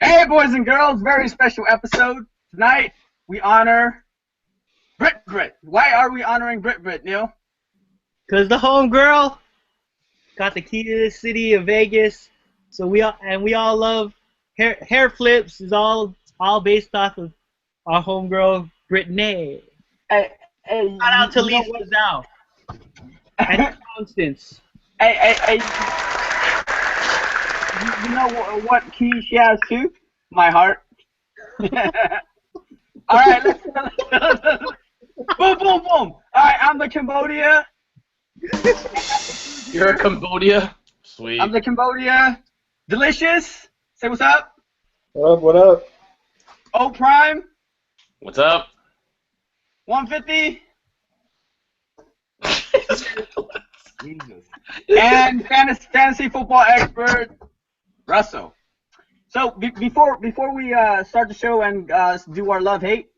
Hey, boys and girls, very special episode. Tonight, we honor Brit. Why are we honoring Brit, Neil? Because the homegirl got the key to the city of Vegas. So we all love Hairflips is all based off of our homegirl, Britney. Hey, Shout out to Lisa Zhao and Constance. Hey, you know what key she has too? My heart. All right, let's boom. All right, I'm the Cambodia. You're a Cambodia? Sweet. I'm the Cambodia. Delicious. Say what's up. What up? O Prime. What's up? 150. Jesus. And fantasy football expert Russell. So before we start the show and do our love hate,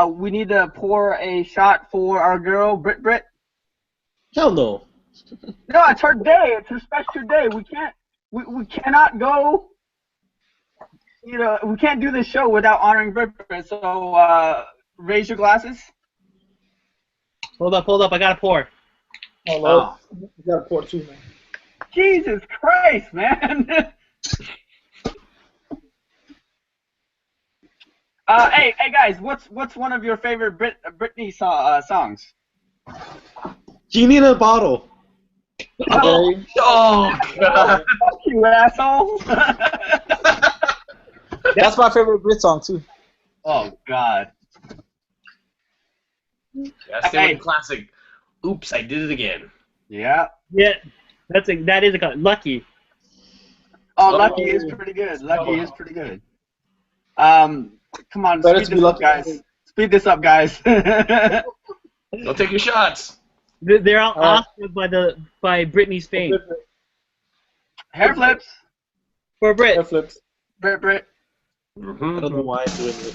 we need to pour a shot for our girl Brit. Hell no. No, it's her day. It's her special day. We cannot go. You know, we can't do this show without honoring Brit. So raise your glasses. Hold up. I gotta pour. Oh. You gotta pour too, man. Jesus Christ, man. Hey guys, what's one of your favorite Britney songs? Genie in a bottle. Oh, God. Fuck you, asshole. That's my favorite Brit song too. Oh God. Yeah, stay with the classic. Oops, I did it again. Yeah. Yeah, that is a Lucky. Oh, Lucky is pretty good. Lucky is pretty good. Come on, Better speed this up, guys. Speed this up, guys. Don't take your shots. They're all offset by Britney's fame. Hairflips. For Brit. Hairflips. Brit. Mm-hmm. I don't know why I'm doing it.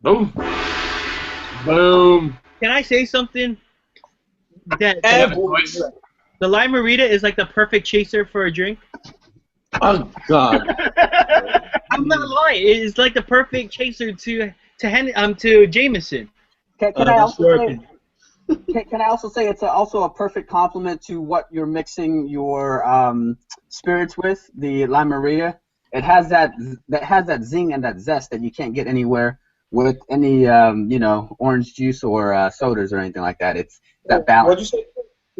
Boom. Boom. Can I say something? That The the Limerita is like the perfect chaser for a drink. Oh God. I'm not lying. It's like the perfect chaser to Jameson. Can I also say it's also a perfect compliment to what you're mixing your spirits with, the Limerita. It has that zing and that zest that you can't get anywhere with any orange juice or sodas or anything like that. It's that balance. What'd you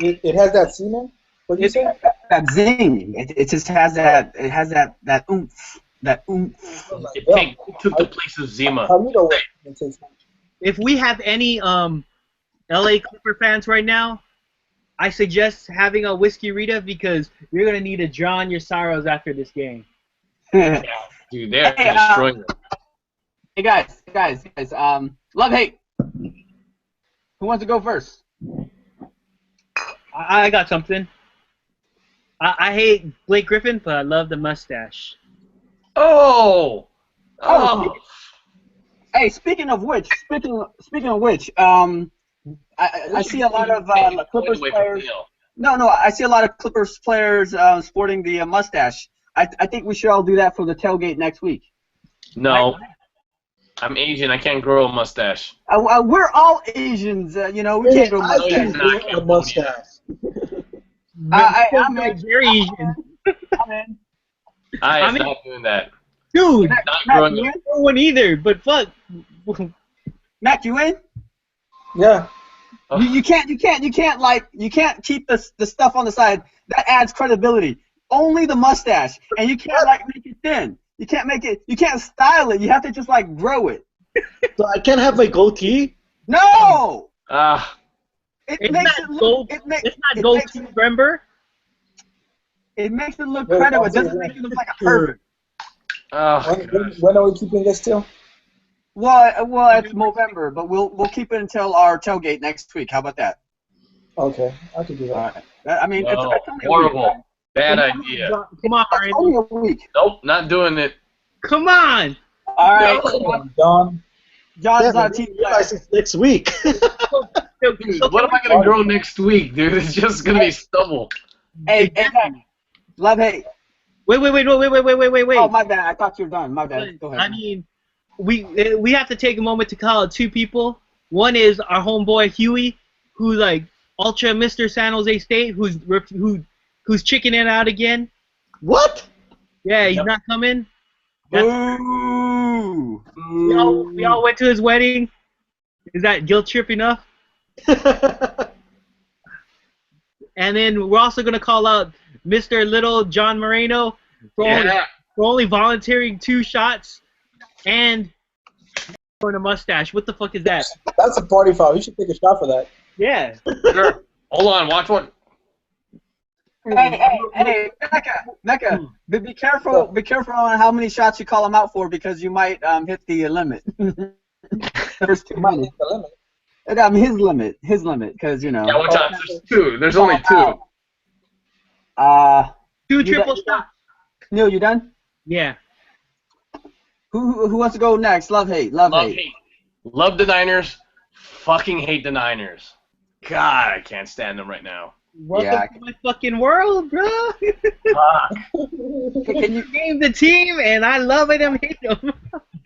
say? It has that semen? What'd you say? That zing. It just has that. It has that oomph. That oomph. It took the place of Zima. If we have any LA Clipper fans right now, I suggest having a Whiskey Rita because you're gonna need to drown your sorrows after this game. Dude, they're destroying them. Hey guys, love hate. Who wants to go first? I got something. I hate Blake Griffin, but I love the mustache. Oh. Hey, speaking of which, I see a lot of Clippers players. No, I see a lot of Clippers players sporting the mustache. I think we should all do that for the tailgate next week. No. I'm Asian. I can't grow a mustache. We're all Asians. We can't grow a mustache. I'm very Asian. I'm in. I'm not doing that. Dude, not growing you a no one either, but fuck. Matt, you in? Yeah. You can't keep the stuff on the side. That adds credibility. Only the mustache, and you can't make it thin. You can't style it. You have to just grow it. So I can't have my goatee? No. It's not goatee, remember? It makes it look credible. It doesn't make it look like a pervert. When are we keeping this till? Well, it's November, but we'll keep it until our tailgate next week. How about that? Okay, I can do that. All right. I mean, it's only horrible. a week, right? Bad idea. Come on, That's only a week. Nope, not doing it. Come on. All right. John. John's Yeah, on man, team. you realize it's next week. Dude, what am I gonna grow next week, dude? It's just gonna be stubble. Hey, love, hate. Wait. Oh, my bad. I thought you were done. My bad. Go ahead. I mean, we have to take a moment to call out two people. One is our homeboy Huey, who's like ultra Mr. San Jose State, who's chickening out again. What? Yeah, he's not coming. Ooh. We all went to his wedding. Is that guilt trip enough? And then we're also gonna call out Mr. Little John Moreno for only volunteering 2 shots and growing a mustache. What the fuck is that? That's a party foul. You should take a shot for that. Yeah. Sure. Hold on, watch one. Hey, Mecca, be careful. Be careful on how many shots you call him out for, because you might hit the limit. There's too many. Hit the limit. I mean, his limit, because you know. Yeah, watch out. There's 2. There's only 2. 2 triple shots. Neil, you done? Yeah. Who wants to go next? Love, hate. Love the Niners. Fucking hate the Niners. God, I can't stand them right now. Welcome to my fucking world, bro. Fuck. Can you name the team, and I love it and hate them.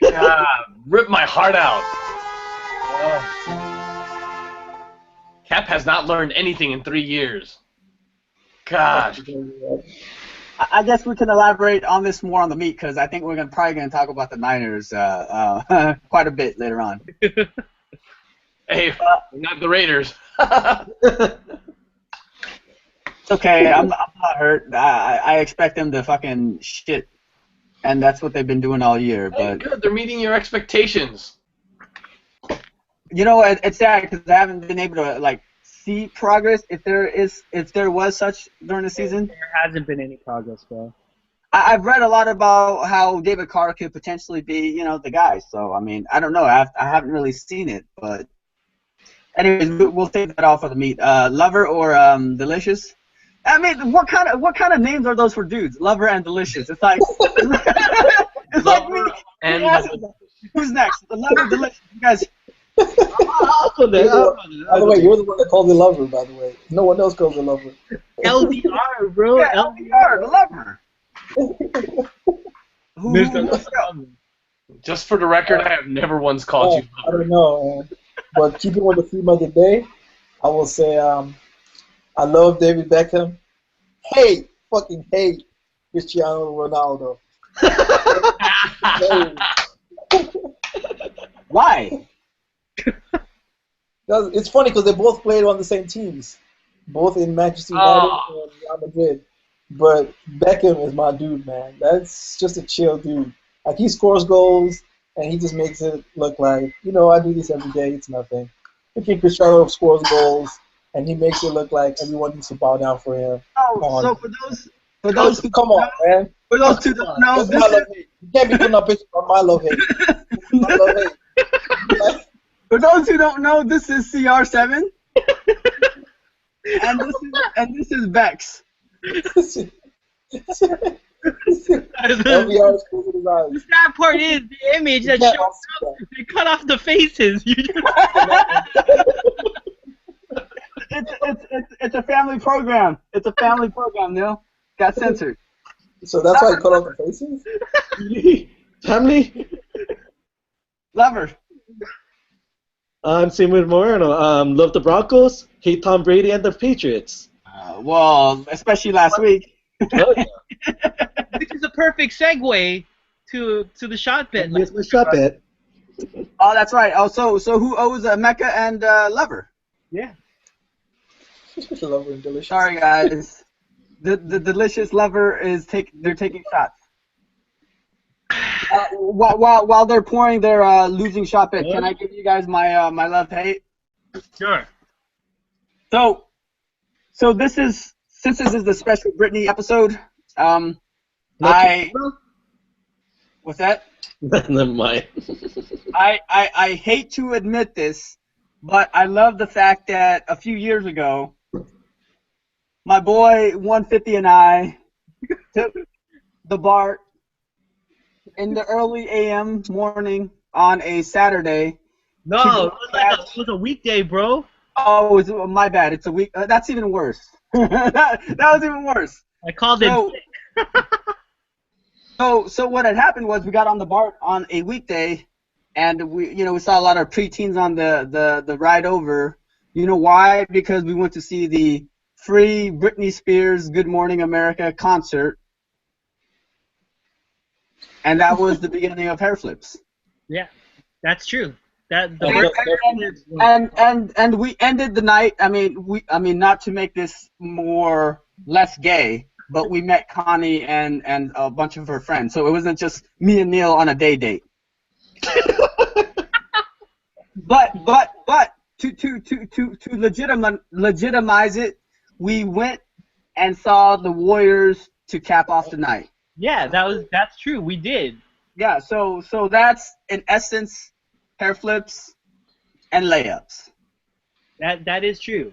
God, rip my heart out. Cap has not learned anything in 3 years. Gosh. I guess we can elaborate on this more on the meet, because I think we're probably going to talk about the Niners quite a bit later on. Hey, not the Raiders. It's okay. I'm not hurt. I expect them to fucking shit, and that's what they've been doing all year. Hey, But good. They're meeting your expectations. you know, it's sad because I haven't been able to like see progress. If there was such during the season, There hasn't been any progress, bro. I've read a lot about how David Carr could potentially be, you know, the guy. So I mean, I don't know. I haven't really seen it, but anyways, we'll take that off for the meet. Lover or Delicious? I mean, what kind of names are those for dudes? Lover and Delicious. It's like it's like me. And Who's next? The Lover, Delicious. You guys. By the way, you're the one that called me lover, by the way. No one else calls me lover. LDR, bro. Yeah, LDR, the Lover. just for the record, I have never once called you. I don't know, but keeping with the theme of the day, I will say I love David Beckham. Fucking hate Cristiano Ronaldo. Why? It's funny because they both played on the same teams, both in Manchester United and Real Madrid. But Beckham is my dude, man. That's just a chill dude. Like, he scores goals, and he just makes it look like, you know, I do this every day, it's nothing. Freaking Cristiano scores goals, and he makes it look like everyone needs to bow down for him. Oh, so for those who come on, man. For those who don't know, this is, you can't be putting up pictures on my love hate. My love hate. For those who don't know, this is CR7, and this is Bex. The sad part is the image that shows up. They cut off the faces. It's a family program. It's a family program, Neil. Got censored. So that's why you cut off the faces? Family? Lover. I'm same with Moreno. Love the Broncos, hate Tom Brady and the Patriots. Well, especially last week. Oh, yeah. Which is a perfect segue to the shot bet. Here's my shot bet. Oh, that's right. Oh, so who owes Mecca and Lover? Yeah. Lover and Delicious. Sorry, guys. The Delicious Lover is they're taking shots. While they're pouring their losing shot bet, can I give you guys my my love hate? Sure. So this is, since this is the special Britney episode, what's that? Never mind. I hate to admit this, but I love the fact that a few years ago, my boy 150 and I to the bar in the early a.m. morning on a Saturday. No, it was a weekday, bro. Oh, my bad. It's a week. That's even worse. that was even worse. I called it. So what had happened was we got on the BART on a weekday, and we saw a lot of preteens on the ride over. You know why? Because we went to see the free Britney Spears "Good Morning America" concert, and that was the beginning of Hairflips. Yeah, that's true. And we ended the night. I mean, not to make this less gay, but we met Connie and a bunch of her friends. So it wasn't just me and Neil on a date. but to legitimize it, we went and saw the Warriors to cap off the night. Yeah, that's true. We did. Yeah, so that's in essence Hairflips and layups. That is true.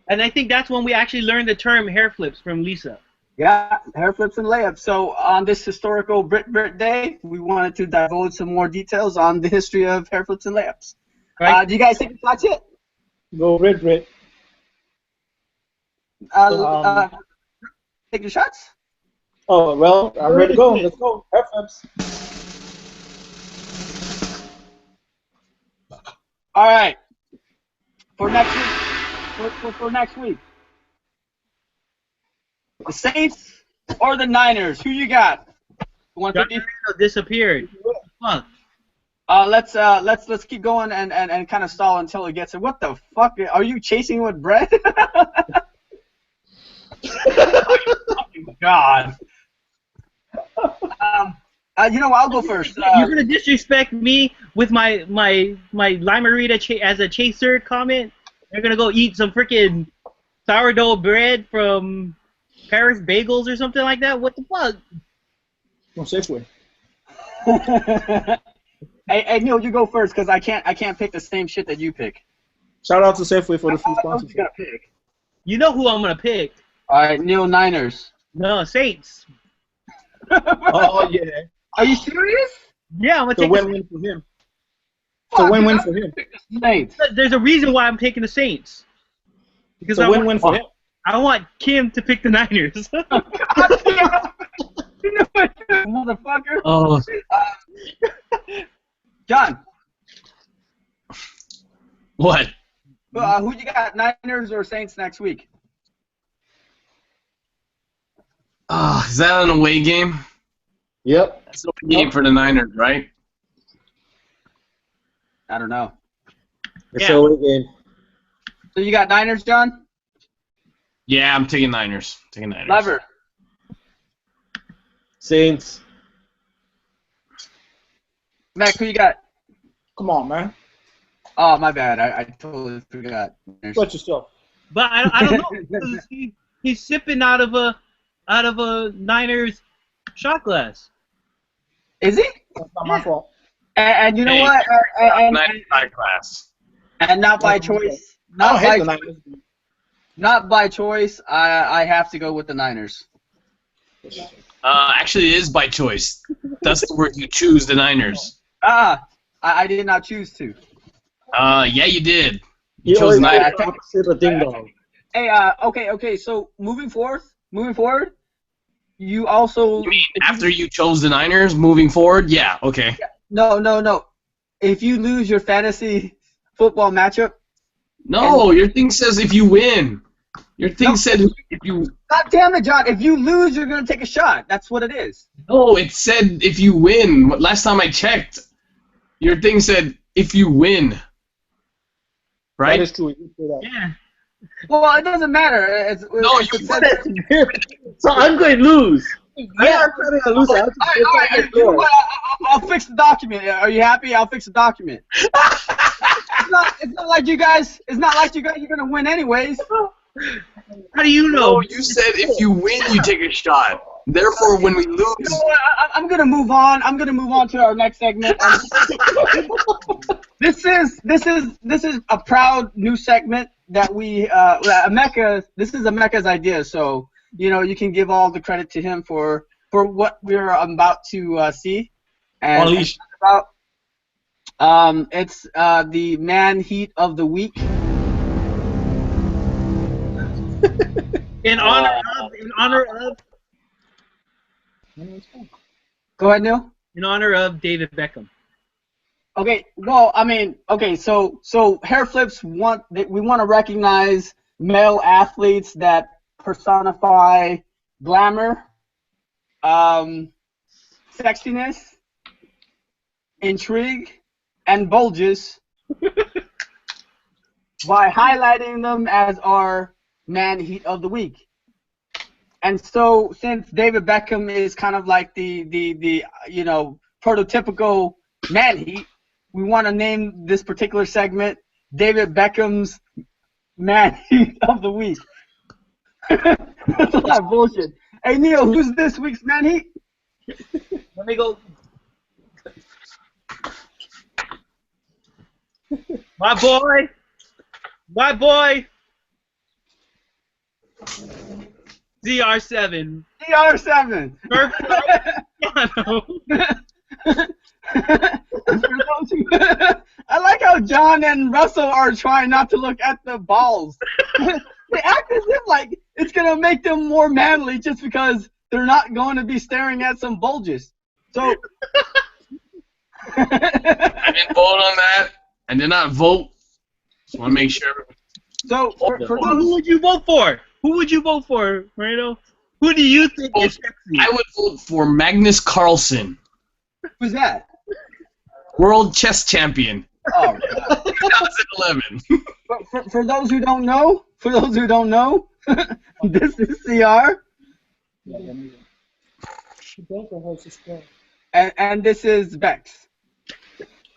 And I think that's when we actually learned the term hairflips from Lisa. Yeah, hairflips and layups. So on this historical Brit Day, we wanted to divulge some more details on the history of hairflips and layups. Right. Do you guys think that's it? Go Brit. Take your shots? Oh, well, I'm ready to go. Let's go. Hairflips. All right. For next week. For next week. The Saints or the Niners? Who you got? 150? Disappeared. Huh. Let's keep going and kind of stall until it gets it. What the fuck? Are you chasing with bread? God. You know what? I'll go first. You're gonna disrespect me with my Limerita as a chaser comment? You're gonna go eat some freaking sourdough bread from Paris Bagels or something like that? What the fuck? From Safeway. Hey, Neil, you go first because I can't pick the same shit that you pick. Shout out to Safeway for the free sponsorship. You know who I'm gonna pick? All right, Neil, Niners. No, Saints. Oh yeah. Are you serious? Yeah, I'm gonna take. It's a win-win for him. It's a win-win for him. Saints. There's a reason why I'm taking the Saints. Because it's a win-win for him. I want Kim to pick the Niners. Motherfucker. Oh. John. What? Who you got, Niners or Saints next week? Is that an away game? Yep. That's an away game for the Niners, right? I don't know. It's an away game. So you got Niners, John? Yeah, I'm taking Niners. Lever. Saints. Mac, who you got? Come on, man. Oh, my bad. I totally forgot. Watch yourself. But I don't know. He's sipping out of a Niners shot glass. Is he? That's not my fault. And you know what? And class. And not by choice. Not by choice. I have to go with the Niners. Actually, it is by choice. That's the word you choose, the Niners. I did not choose to. Yeah, you did. You chose the Niners. Ding dong. Hey, okay. So moving forward, you also. You mean after you chose the Niners, moving forward? Yeah. Okay. No. If you lose your fantasy football matchup. No, your thing says if you win. Your thing said if you. God damn it, John! If you lose, you're gonna take a shot. That's what it is. No, it said if you win. Last time I checked, your thing said if you win. Right? That is true. You say that. Yeah. Well, it doesn't matter. No, you said So I'm going to lose. Yeah, I'm trying to lose. I'll fix the document. Are you happy? I'll fix the document. It's not like you guys. It's not like you're gonna win anyways. How do you know? No, you said if you win, you take a shot. Therefore, when we lose, You know what? I'm gonna move on. I'm gonna move on to our next segment. This is a proud new segment that we Mecca. This is a Mecca's idea. So you can give all the credit to him for what we're about to see and Unleash. talk about. It's the man heat of the week. In honor of Go ahead, Neil. in honor of David Beckham. Okay, well, I mean, okay, so Hairflips we want to recognize male athletes that personify glamour, sexiness, intrigue, and bulges by highlighting them as our man heat of the week. And so, since David Beckham is kind of like the prototypical man heat, we want to name this particular segment David Beckham's man heat of the week. That's a lot of bullshit. Hey Neil, who's this week's man heat? Let me go. My boy, CR7. CR7. I like how John and Russell are trying not to look at the balls. They act as if like it's gonna make them more manly just because they're not going to be staring at some bulges. So I didn't vote on that. I did not vote. Just want to make sure. so for Who those, would you vote for? Who would you vote for, Moreno? Who do you think is sexy? I would vote for Magnus Carlsen, who's that? world chess champion, Oh, 2011. for those who don't know, this is CR, and this is Bex.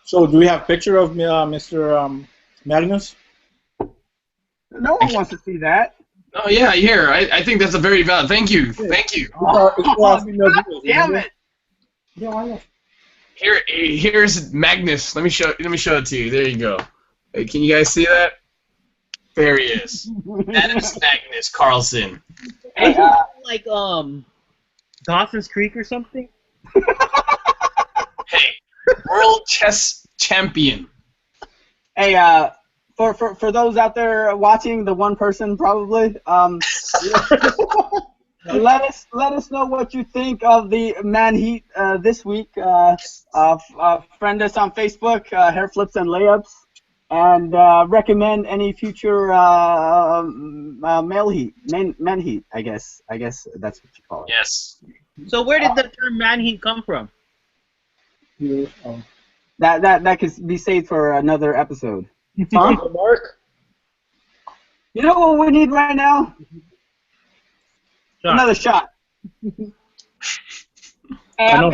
So do we have a picture of Mr. Magnus? No one wants to see that. Oh yeah, here. I think that's a very valid. Thank you. Thank you. God damn it! Here's Magnus. Let me show it to you. There you go. Hey, can you guys see that? There he is. That is Magnus Carlsen. Hey, Like Dawson's Creek or something? Hey, world chess champion. hey, for those out there watching, the one person probably, let us know what you think of the man heat this week. Friend us on Facebook, Hairflips and Layups, and recommend any future male heat, men heat. I guess that's what you call it. Yes. So where did the term man heat come from? That could be saved for another episode. Mark? You know what we need right now? Shot. Another shot. Hey, I'm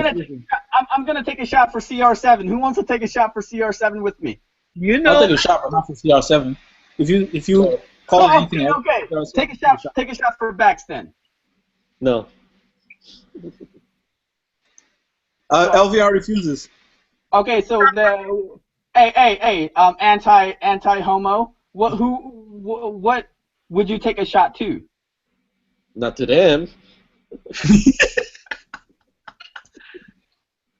gonna take a shot for CR7. Who wants to take a shot for CR7 with me? You know. I'll take a shot, but not for CR7. If you call it anything else, okay. CR7, Take a shot. Take a shot for Bax then. No. LVR refuses. Okay, so the anti-homo. What would you take a shot to? Not to them.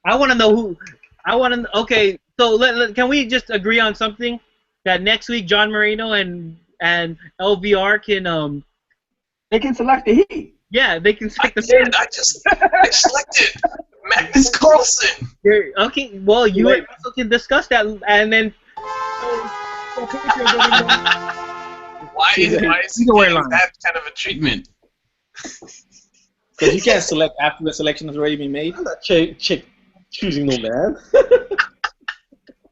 I want to know who. Okay, so can we just agree on something? That next week John Moreno and LVR can They can select the heat. yeah, they can select I the did. I selected Magnus Carlsen. Okay, well you and Russell can discuss that and then Why is he getting that kind of a treatment? Because you can't select after the selection has already been made. I'm not choosing no man.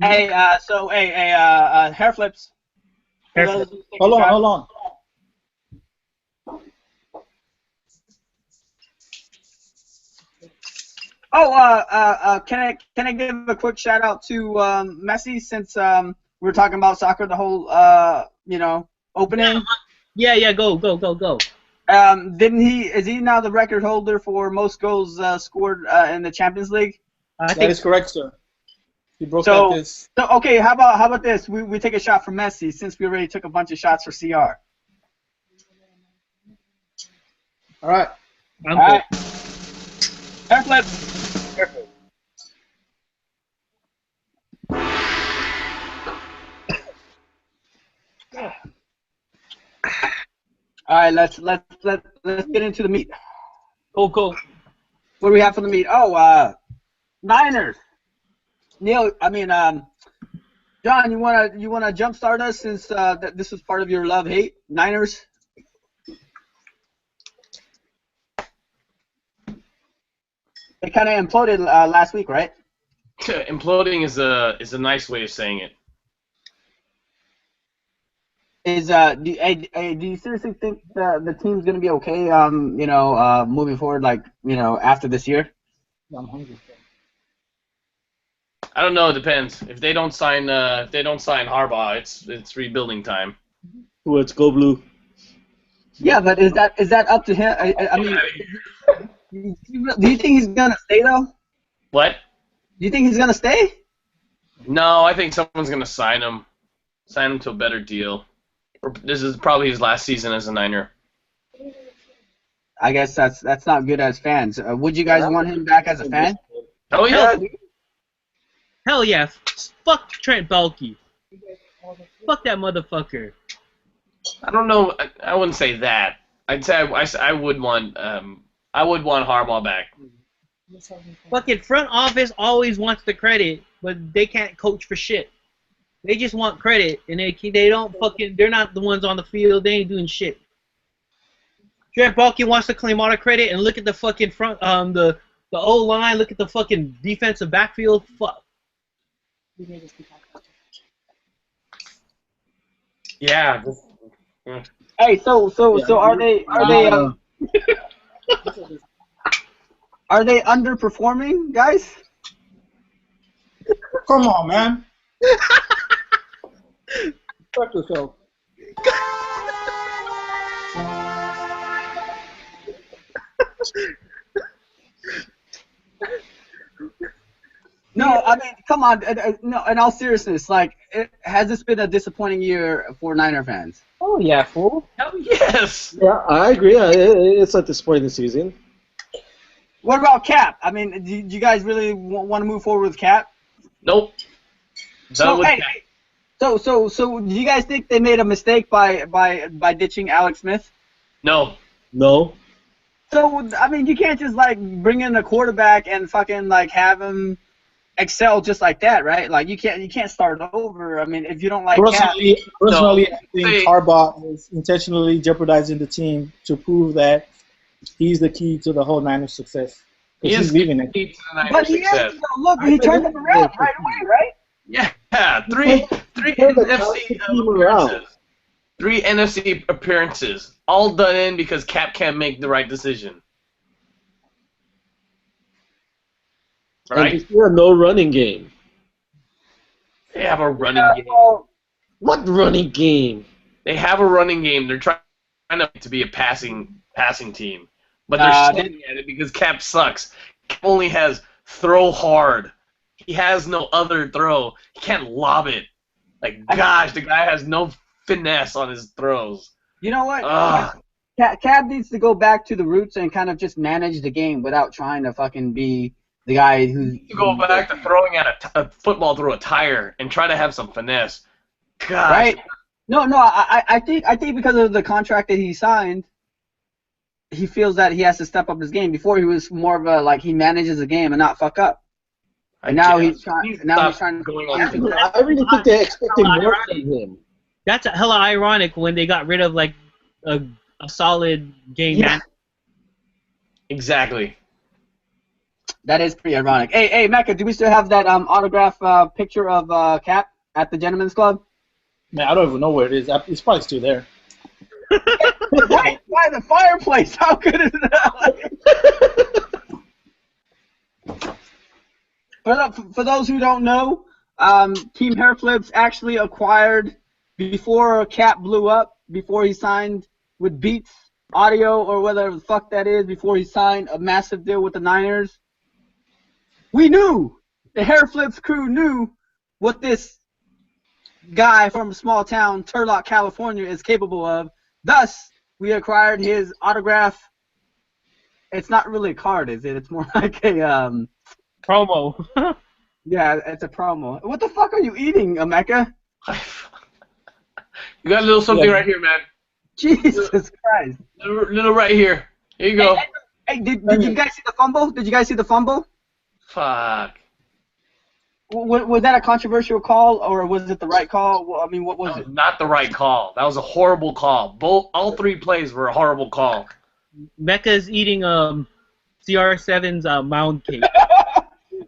Hey, Hairflips. Hold on. Oh, can I give a quick shout out to Messi since we were talking about soccer the whole opening. Yeah, go. Is he now the record holder for most goals scored in the Champions League? I That is correct, sir. He broke So this. okay, how about this? We take a shot for Messi since we already took a bunch of shots for CR. All right. I'm All cool. right. Hairflips. Careful. All right, let's get into the meat. Cool. What do we have for the meat? Oh, Niners. Neil, I mean, John, you wanna jumpstart us since this was part of your love-hate Niners? It kind of imploded last week, right? Imploding is a nice way of saying it. Do you seriously think the team's gonna be okay? Moving forward, like after this year. I'm hungry. I don't know. It depends. If they don't sign Harbaugh, it's rebuilding time. Let's go blue. Yeah, but is that up to him? I mean, do you think he's gonna stay though? What? Do you think he's gonna stay? No, I think someone's gonna sign him to a better deal. This is probably his last season as a Niner. I guess that's not good as fans. Would you guys want him back as a fan? Oh yeah. Hell yeah. Fuck Trent Baalke. Fuck that motherfucker. I don't know. I wouldn't say that. I'd say I would want Harbaugh back. Fucking front office always wants the credit, but they can't coach for shit. They just want credit, and they're not the ones on the field. They ain't doing shit. Trent Baalke wants to claim all the credit, and look at the fucking front, the O line. Look at the fucking defensive backfield. Fuck. Yeah. Hey, so are they are they underperforming, guys? Come on, man. Fuck yourself. No, I mean, come on. No, in all seriousness, like, has this been a disappointing year for Niner fans? Oh yeah, fool. Hell yes. Yeah, I agree. It's a disappointing season. What about Cap? I mean, do you guys really want to move forward with Cap? Nope. Done with Hey, that. so do you guys think they made a mistake by ditching Alex Smith? No. No. So I mean, you can't just like bring in a quarterback and fucking like have him excel just like that, right? Like you can't start over. I mean, if you don't like Cap, Personally, I think Harbaugh is intentionally jeopardizing the team to prove that he's the key to the whole Niners' success. He He's is leaving it. key to the Niners' but he success. is. Look, he turned it around right away, right? Yeah, three NFC appearances. 3 NFC appearances, all done in because Cap can't make the right decision. Right? And there's no running game. They have a running game. Well, What running game? They have a running game. They're trying to be a passing team, but they're struggling at it because Cap sucks. Cap only has throw hard. He has no other throw. He can't lob it. Like, gosh, the guy has no finesse on his throws. you know what? Cap needs to go back to the roots and kind of just manage the game without trying to fucking be the guy who's. You go back to throwing at a football through a tire and try to have some finesse. Gosh. Right? No. I think because of the contract that he signed, he feels that he has to step up his game. Before he was more of a like he manages the game and not fuck up. And now he's trying. Now he's trying to going on. I really think they're expecting more from him. That's hella ironic when they got rid of like a solid game man. Exactly. That is pretty ironic. Hey, Mecca, do we still have that autograph picture of Cap at the Gentleman's Club? Man, I don't even know where it is. It's probably still there. Right by the fireplace. How good is that? For those who don't know, Team Hairflips actually acquired, before Cap blew up, before he signed with Beats Audio or whatever the fuck that is, before he signed a massive deal with the Niners, we knew, the Hairflips crew knew what this guy from a small town, Turlock, California, is capable of. Thus, we acquired his autograph it's not really a card, is it? It's more like a Promo. yeah, it's a promo. What the fuck are you eating, Emeka? You got a little something right here, man. Jesus Christ. Little right here. Here you go. Hey, did you guys see the fumble? Did you guys see the fumble? Fuck. Was that a controversial call, or was it the right call? Well, I mean, what was it? Not the right call. That was a horrible call. All three plays were a horrible call. Mecca's eating CR7's mound cake.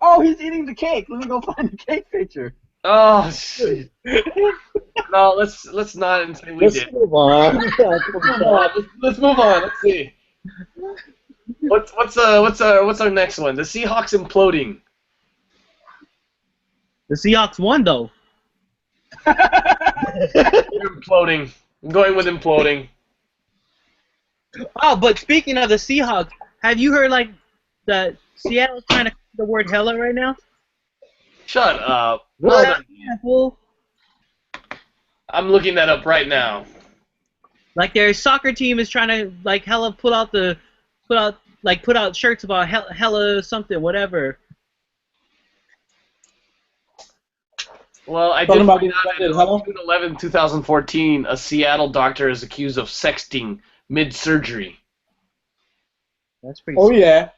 Oh, he's eating the cake. Let me go find the cake picture. Oh shit. No, let's not until we did. Move on. Let's move on. Let's see. What's our next one? The Seahawks imploding. The Seahawks won though. Imploding. I'm going with imploding. Oh, but speaking of the Seahawks, have you heard like that Seattle's trying to the word hella right now? Shut up. Yeah, fool. I'm looking that up right now. Like their soccer team is trying to like hella put out shirts about hella something whatever. Well, I did find out on June 11, 2014, a Seattle doctor is accused of sexting mid-surgery. That's pretty. Oh yeah.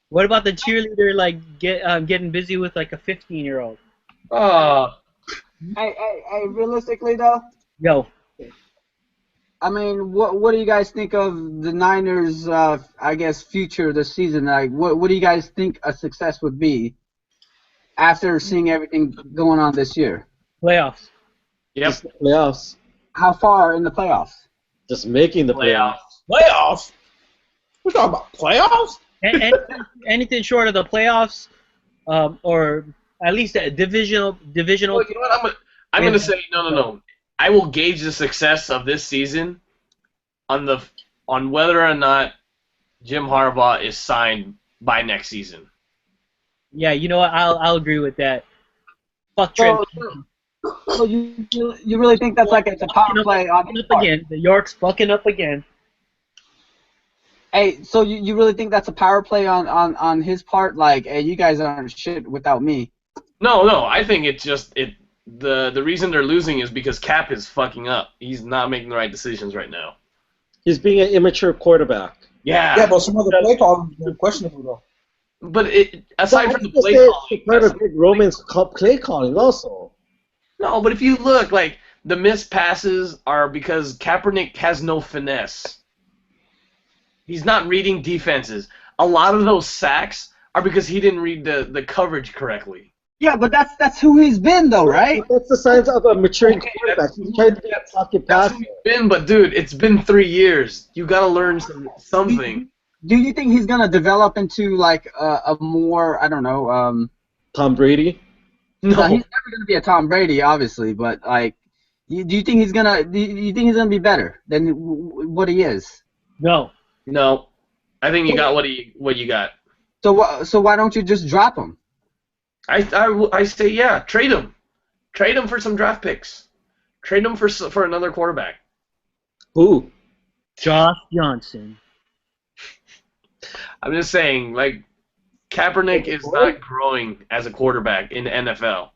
What about the cheerleader like getting busy with like a 15-year-old? Oh. Hey, realistically though. Yo. I mean, what do you guys think of the Niners? I guess future this season. Like, what do you guys think a success would be after seeing everything going on this year? Playoffs. Yep. Playoffs. How far in the playoffs? Just making the playoffs. Playoffs? We're talking about playoffs? Anything short of the playoffs, or at least a divisional. Well, you know what? I'm gonna say no. I will gauge the success of this season on whether or not Jim Harbaugh is signed by next season. Yeah, you know what? I'll agree with that. Fuck Trent. So you really think that's like it's a power play on his part? Again? The York's fucking up again. Hey, so you really think that's a power play on his part? Like, hey, you guys aren't shit without me. No. I think it's just the reason they're losing is because Cap is fucking up. He's not making the right decisions right now. He's being an immature quarterback. Yeah. Yeah, but some of the play calls are questionable though. But aside from the play calling, part of Big Roman's play calling also. No, but if you look, like the missed passes are because Kaepernick has no finesse. He's not reading defenses. A lot of those sacks are because he didn't read the coverage correctly. Yeah, but that's who he's been though, right? That's the signs of a maturing quarterback. He's trying to be a pocket That's passer. who he's been, but dude, it's been 3 years. You got to learn something. Do you think he's gonna develop into like a more, I don't know, Tom Brady? No. he's never gonna be a Tom Brady, obviously, but like, do you think he's gonna be better than what he is? No. I think you got what you got. So why don't you just drop him? I say yeah, trade him. Trade him for some draft picks. Trade him for another quarterback. Who? Josh Johnson. I'm just saying, like, Kaepernick is not growing as a quarterback in the NFL.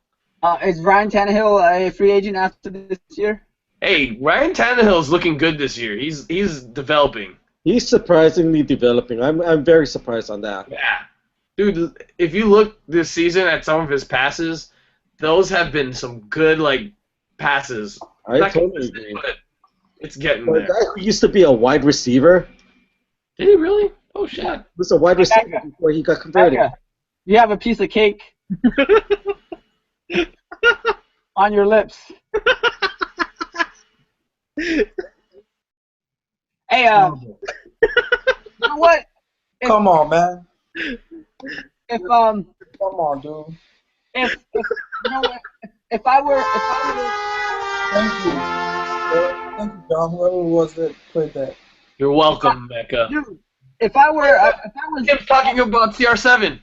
Is Ryan Tannehill a free agent after this year? Hey, Ryan Tannehill is looking good this year. He's developing. He's surprisingly developing. I'm very surprised on that. Yeah. Dude, if you look this season at some of his passes, those have been some good, like, passes. I totally agree. But it's getting But there. a guy who used to be a wide receiver, Did he really? Oh, shit. was a wide receiver before he got converted. You have a piece of cake on your lips. Hey, you know what? Come on, man. If Come on, dude. if you know what? If I were Thank you, John. Whoever it was that played that. You're welcome, Becca. dude, if I was Tim's talking about CR7.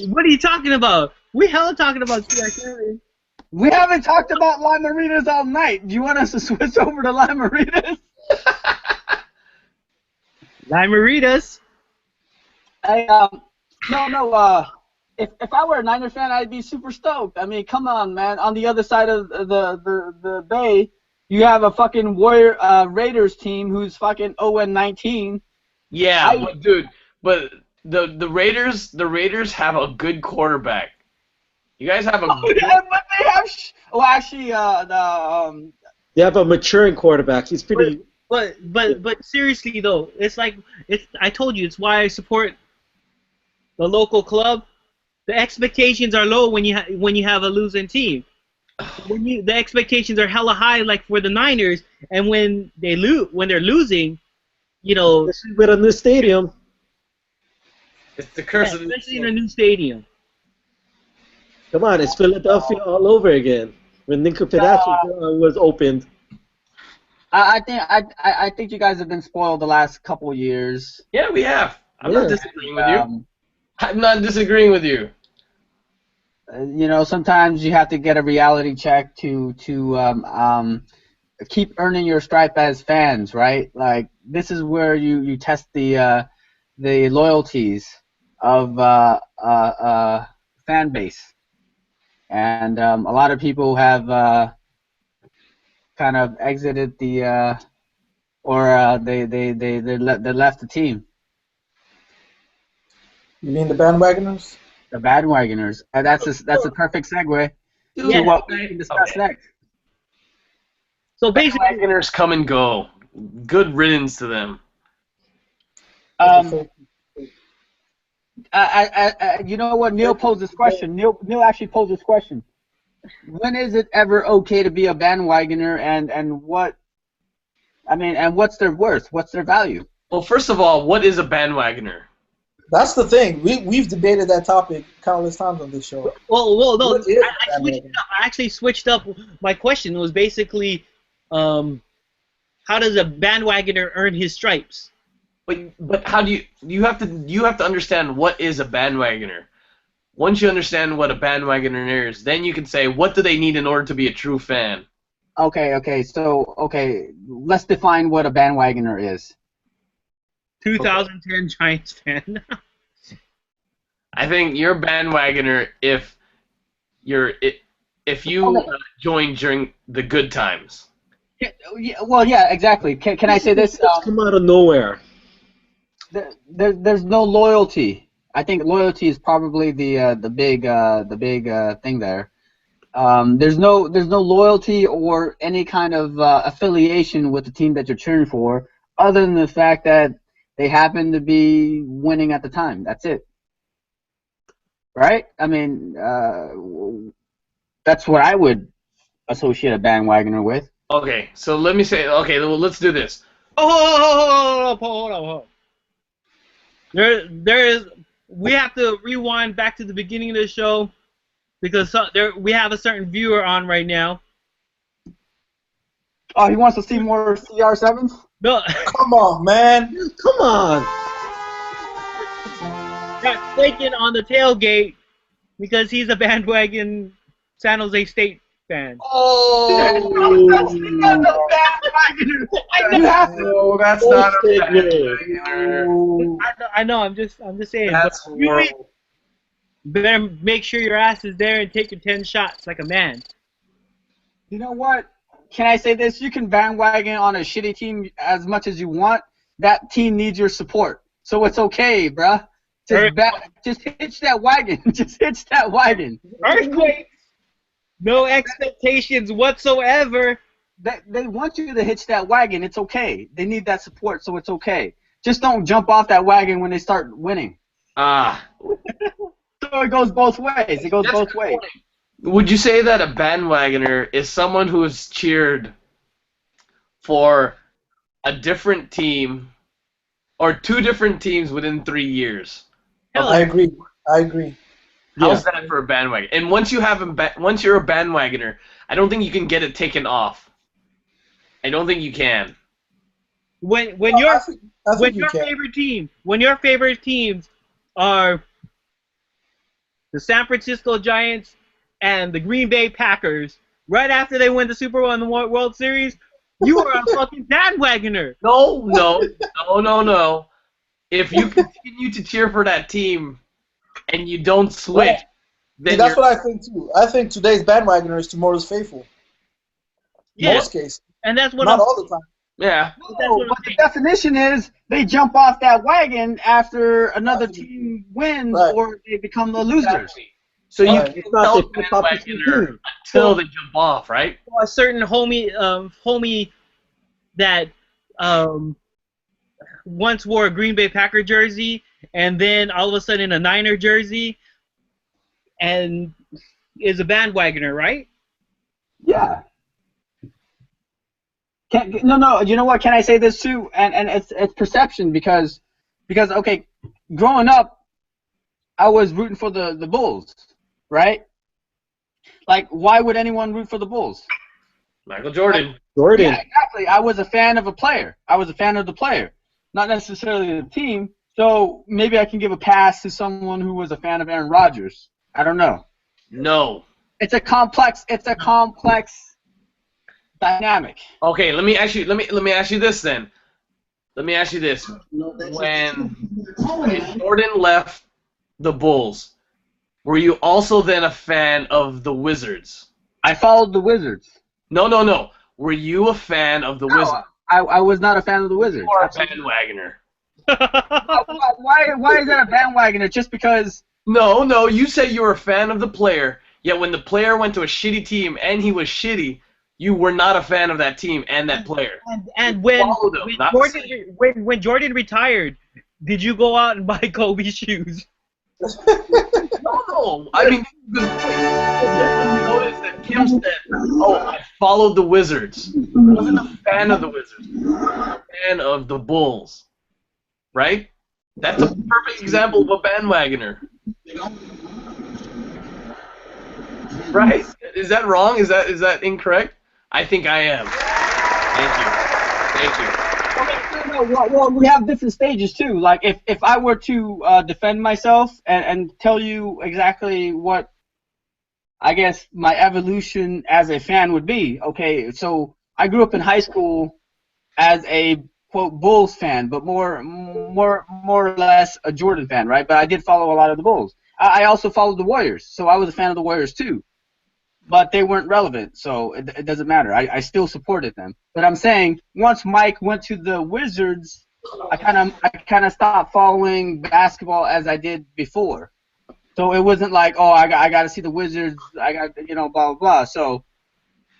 What are you talking about? We hella talking about CR7. We haven't talked about Limeritas all night. Do you want us to switch over to Limeritas? Limeritas. If I were a Niners fan, I'd be super stoked. I mean, come on, man. On the other side of the bay, you have a fucking Raiders team who's fucking 0-19. Yeah, but dude, but the Raiders have a good quarterback. You guys have a good... But they have They have a maturing quarterback. He's pretty. But seriously though, I told you, it's why I support the local club. The expectations are low when you have a losing team. The expectations are hella high, like for the Niners, and when they're losing, you know, Especially with a new stadium. It's the curse of especially in a new stadium. Come on, it's Philadelphia all over again. When Ninkupidaki was opened. I think you guys have been spoiled the last couple years. Yeah, we have. I'm not disagreeing with you. I'm not disagreeing with you. You know, sometimes you have to get a reality check to keep earning your stripe as fans, right? Like, this is where you test the loyalties of fan base, and a lot of people have kind of exited they left the team. You mean the bandwagoners? The bandwagoners. That's a perfect segue to what we can discuss next. So basically, Bandwagoners come and go. Good riddance to them. You know what? Neil posed this question. Neil actually posed this question. When is it ever okay to be a bandwagoner, and what's their worth? What's their value? Well, first of all, what is a bandwagoner? That's the thing. We've debated that topic countless times on this show. Well, no, What is I actually switched up. My question was basically, how does a bandwagoner earn his stripes? But how do you have to understand what is a bandwagoner. Once you understand what a bandwagoner is, then you can say what do they need in order to be a true fan. Okay. So let's define what a bandwagoner is. 2010 Giants fan. I think you're a bandwagoner if you join during the good times. Yeah, exactly. Can I say this? Come out of nowhere. There's no loyalty. I think loyalty is probably the big thing there. There's no loyalty or any kind of affiliation with the team that you're cheering for, other than the fact that they happen to be winning at the time. That's it. Right? I mean, that's what I would associate a bandwagoner with. Okay, so let me say. Okay, well, let's do this. Hold on. There is. We have to rewind back to the beginning of the show because we have a certain viewer on right now. Oh, he wants to see more CR7s? No. Come on, man. Come on. Got taken on the tailgate because he's a bandwagon San Jose State fan. Oh, that's not a bandwagoner. No, that's not a bandwagoner. I know. I'm just saying. That's horrible. Better make sure your ass is there and take your 10 shots like a man. You know what? Can I say this? You can bandwagon on a shitty team as much as you want. That team needs your support. So it's okay, bruh. Just hitch that wagon. Just hitch that wagon. Earthquake. No expectations whatsoever. They want you to hitch that wagon. It's okay. They need that support, so it's okay. Just don't jump off that wagon when they start winning. Ah. So it goes both ways. It goes both ways. Would you say that a bandwagoner is someone who has cheered for a different team or two different teams within 3 years? I agree. How's that for a bandwagon? And once you're a bandwagoner, I don't think you can get it taken off. I don't think you can. When your favorite teams are the San Francisco Giants, and the Green Bay Packers right after they win the Super Bowl and the World Series, you are a fucking bandwagoner. No. If you continue to cheer for that team and you don't switch, Right. then See, that's what I think too. I think today's bandwagoner is tomorrow's faithful. Yeah. Most cases. And that's what Not I'm all the time. yeah. No, but the definition is they jump off that wagon after another team wins Right. or they become the losers. Exactly. So you Right. can't It's not tell the hip-hop bandwagoner team. until they jump off, right? a certain homie that once wore a Green Bay Packer jersey and then all of a sudden a Niner jersey and is a bandwagoner, right? Yeah. No. You know what? Can I say this too? And it's perception because okay, growing up, I was rooting for the Bulls, right? Like, why would anyone root for the Bulls? Michael Jordan. Jordan. Yeah, exactly. I was a fan of a player. I was a fan of the player, not necessarily the team. So maybe I can give a pass to someone who was a fan of Aaron Rodgers. I don't know. No. It's a complex dynamic. Okay, let me ask you this then. Let me ask you this. When Jordan left the Bulls, were you also then a fan of the Wizards? I followed the Wizards. No. Were you a fan of the Wizards? I was not a fan of the Wizards. You are a bandwagoner. Why is that a bandwagoner? Just because? No. You said you were a fan of the player, yet when the player went to a shitty team and he was shitty, you were not a fan of that team and that player. And when Jordan retired, did you go out and buy Kobe shoes? No. I mean, you notice that Kim said, "Oh, I followed the Wizards." I wasn't a fan of the Wizards. I was a fan of the Bulls. Right? That's a perfect example of a bandwagoner. Right? Is that wrong? Is that incorrect? I think I am. Thank you. Well, we have different stages too. Like if I were to defend myself and tell you exactly what I guess my evolution as a fan would be. Okay, so I grew up in high school as a quote Bulls fan, but more or less a Jordan fan, right? But I did follow a lot of the Bulls. I also followed the Warriors, so I was a fan of the Warriors too. But they weren't relevant, so it doesn't matter. I still supported them. But I'm saying once Mike went to the Wizards, I kind of stopped following basketball as I did before. So it wasn't like, oh, I got to see the Wizards. I got blah blah blah. So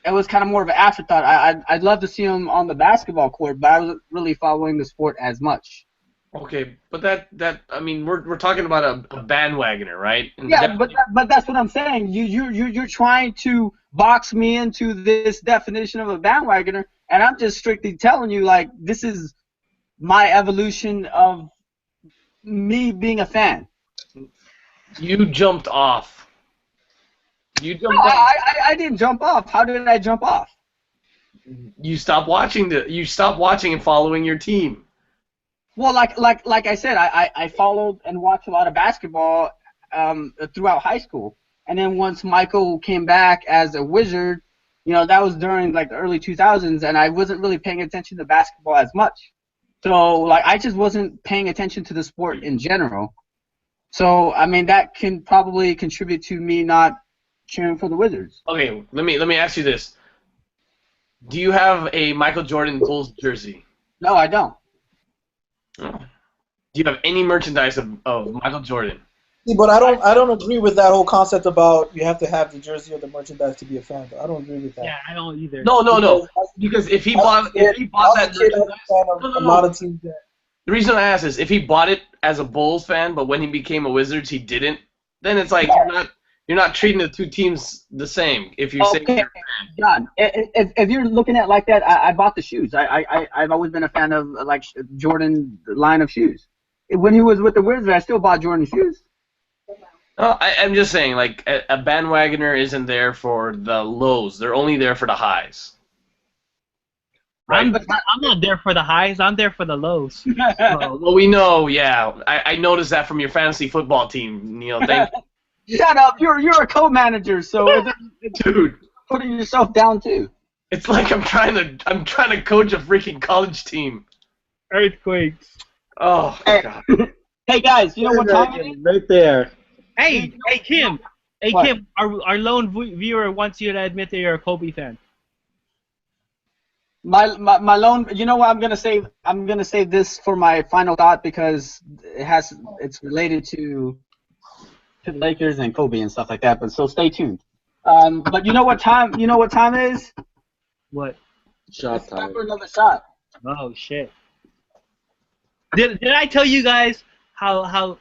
it was kind of more of an afterthought. I'd love to see him on the basketball court, but I wasn't really following the sport as much. Okay, but that I mean we're talking about a bandwagoner, right? And yeah, but that's what I'm saying. You're trying to box me into this definition of a bandwagoner, and I'm just strictly telling you like this is my evolution of me being a fan. You jumped off. I didn't jump off. How did I jump off? You stopped watching and following your team. Well, like I said, I followed and watched a lot of basketball throughout high school, and then once Michael came back as a Wizard, that was during like the early 2000s, and I wasn't really paying attention to basketball as much. So like I just wasn't paying attention to the sport in general. So I mean that can probably contribute to me not cheering for the Wizards. Okay, let me ask you this: do you have a Michael Jordan Bulls jersey? No, I don't. Oh. Do you have any merchandise of Michael Jordan? See, but I don't agree with that whole concept about you have to have the jersey or the merchandise to be a fan. I don't agree with that. Yeah, I don't either. No. Because if he bought that merchandise, a lot of teams that. The reason I ask is if he bought it as a Bulls fan, but when he became a Wizards he didn't, then it's like you're not treating the two teams the same. If you say you're a fan. John, if you're looking at it like that, I bought the shoes. I've always been a fan of like Jordan line of shoes. When he was with the Wizards, I still bought Jordan shoes. No, I'm just saying, like, a bandwagoner isn't there for the lows. They're only there for the highs. Right? I'm not there for the highs. I'm there for the lows. Well, we know, yeah. I noticed that from your fantasy football team, Neil. Thank you. Shut up! You're a co-manager, so it's Dude, putting yourself down too. it's like I'm trying to coach a freaking college team. Earthquakes. Oh Hey. God. Hey guys, you know what time it is? Right there. Hey, Kim. Hey, What? Kim, our lone viewer wants you to admit that you're a Kobe fan. My lone. You know what? I'm gonna save this for my final thought because it's related to the Lakers and Kobe and stuff like that. But so stay tuned. But you know what time? You know what time it is? What? Shot It's time time. for another shot. Oh shit. Did I tell you guys how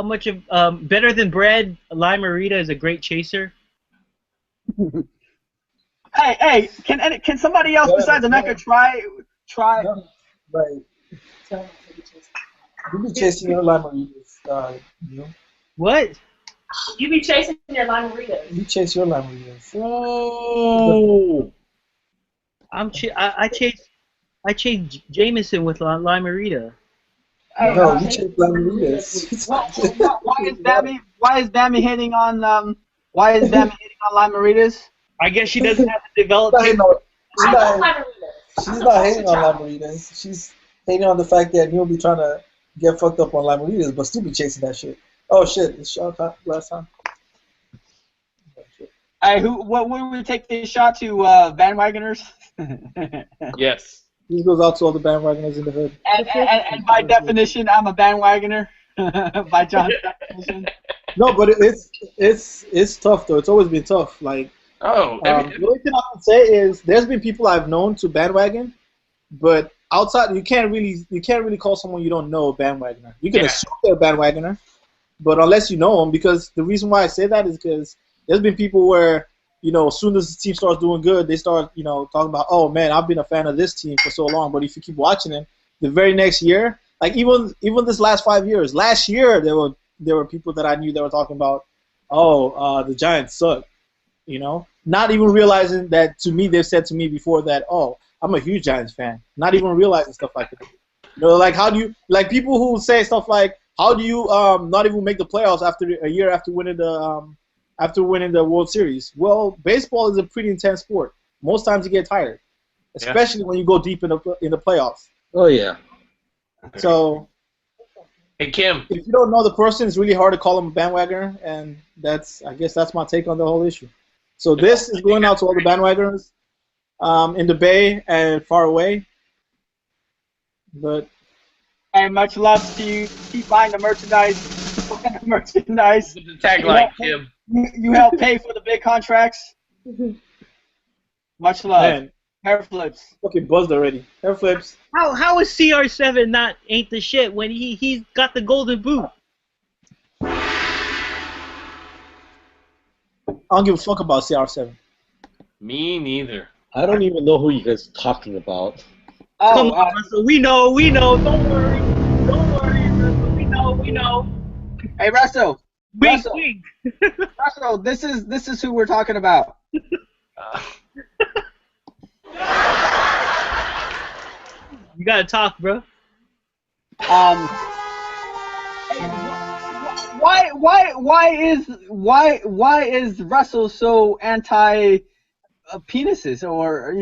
much of better than bread? Lime Marita is a great chaser. Hey, can somebody else besides Emeka try? No, right. You be chasing your lamaritas, you know? What? You be chasing your limeritas. You chase your lamaritas. Oh. I chase Jameson with Lime Marita. Hey, No, you chase lamaritas. why is Bammy hitting on Lime Maritas? I guess she doesn't have to develop. She's not I love hating- limeritas. she's not hating on lamaritas. She's hating on the fact that you'll be trying to get fucked up on lamaritas, but still be chasing that shit. Oh shit, it's shot time last time. Hey, what would we take this shot to bandwagoners? Yes. This goes out to all the bandwagoners in the hood. and by definition, I'm a bandwagoner. By John's definition. No, but it's tough though. It's always been tough. Like Oh, the only thing I can say is there's been people I've known to bandwagon, but outside you can't really call someone you don't know a bandwagoner. You can assume they're a bandwagoner, but unless you know them, because the reason why I say that is because there's been people where, as soon as the team starts doing good, they start, talking about, oh man, I've been a fan of this team for so long. But if you keep watching them, the very next year, like even this last 5 years, last year there were people that I knew that were talking about, the Giants suck, not even realizing that to me they've said to me before that, oh, I'm a huge Giants fan, not even realizing stuff like that. Like how do you people who say stuff like, how do you not even make the playoffs after a year after winning the World Series? Well, baseball is a pretty intense sport. Most times you get tired, especially when you go deep in the playoffs. Oh yeah. So, hey Kim. if you don't know the person, it's really hard to call them a bandwagoner, and I guess that's my take on the whole issue. So this is going out to all the bandwagoners in the Bay and far away. But Hey, much love to you. Keep buying the merchandise. Merchandise. With the tagline, Kim. You help pay for the big contracts. Much love. man, Hairflips. fucking buzzed already. Hairflips. How is CR7 ain't the shit when he's got the golden boot? I don't give a fuck about CR7. Me neither. I don't even know who you guys are talking about. Come Oh, on, Russell. We know. Don't worry, Russell. We know. hey Russell. Wink, Russell. wink. Russell, this is who we're talking about. You gotta talk, bro. Why is Russell so anti penises, or